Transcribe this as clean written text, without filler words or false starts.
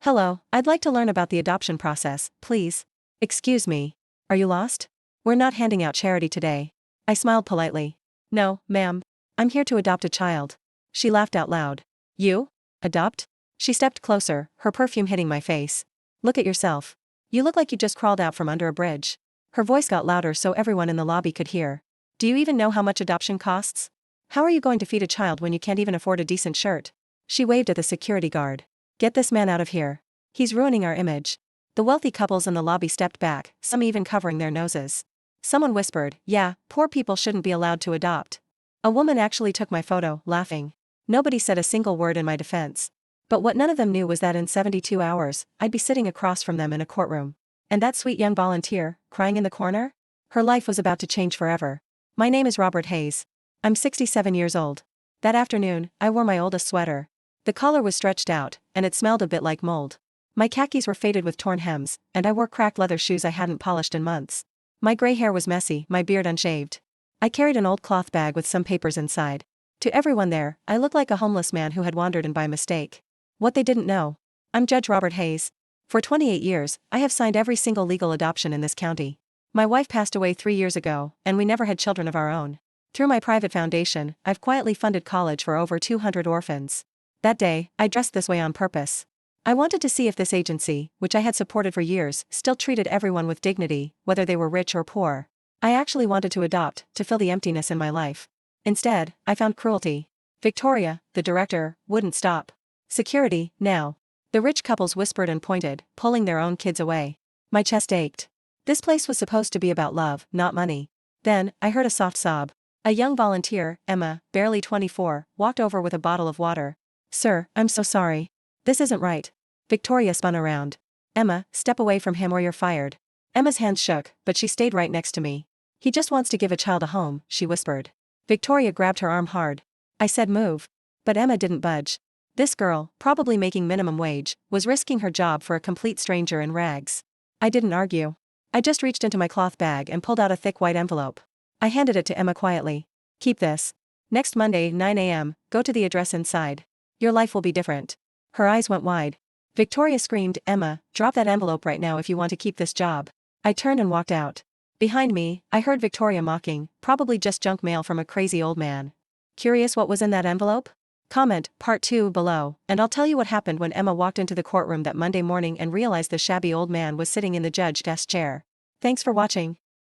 Hello, I'd like to learn about the adoption process, please. Excuse me. Are you lost? We're not handing out charity today. I smiled politely. No, ma'am. I'm here to adopt a child. She laughed out loud. You? Adopt? She stepped closer, her perfume hitting my face. Look at yourself. You look like you just crawled out from under a bridge. Her voice got louder so everyone in the lobby could hear. Do you even know how much adoption costs? How are you going to feed a child when you can't even afford a decent shirt? She waved at the security guard. Get this man out of here. He's ruining our image. The wealthy couples in the lobby stepped back, some even covering their noses. Someone whispered, yeah, poor people shouldn't be allowed to adopt. A woman actually took my photo, laughing. Nobody said a single word in my defense. But what none of them knew was that in 72 hours, I'd be sitting across from them in a courtroom. And that sweet young volunteer, crying in the corner? Her life was about to change forever. My name is Robert Hayes. I'm 67 years old. That afternoon, I wore my oldest sweater. The collar was stretched out, and it smelled a bit like mold. My khakis were faded with torn hems, and I wore cracked leather shoes I hadn't polished in months. My gray hair was messy, my beard unshaved. I carried an old cloth bag with some papers inside. To everyone there, I looked like a homeless man who had wandered in by mistake. What they didn't know. I'm Judge Robert Hayes. For 28 years, I have signed every single legal adoption in this county. My wife passed away 3 years ago, and we never had children of our own. Through my private foundation, I've quietly funded college for over 200 orphans. That day, I dressed this way on purpose. I wanted to see if this agency, which I had supported for years, still treated everyone with dignity, whether they were rich or poor. I actually wanted to adopt, to fill the emptiness in my life. Instead, I found cruelty. Victoria, the director, wouldn't stop. Security, now. The rich couples whispered and pointed, pulling their own kids away. My chest ached. This place was supposed to be about love, not money. Then, I heard a soft sob. A young volunteer, Emma, barely 24, walked over with a bottle of water. Sir, I'm so sorry. This isn't right. Victoria spun around. Emma, step away from him or you're fired. Emma's hands shook, but she stayed right next to me. He just wants to give a child a home, she whispered. Victoria grabbed her arm hard. I said move. But Emma didn't budge. This girl, probably making minimum wage, was risking her job for a complete stranger in rags. I didn't argue. I just reached into my cloth bag and pulled out a thick white envelope. I handed it to Emma quietly. Keep this. Next Monday, 9 a.m., go to the address inside. Your life will be different. Her eyes went wide. Victoria screamed, Emma, drop that envelope right now if you want to keep this job. I turned and walked out. Behind me, I heard Victoria mocking, probably just junk mail from a crazy old man. Curious what was in that envelope? Comment, part 2 below, and I'll tell you what happened when Emma walked into the courtroom that Monday morning and realized the shabby old man was sitting in the judge's desk chair. Thanks for watching.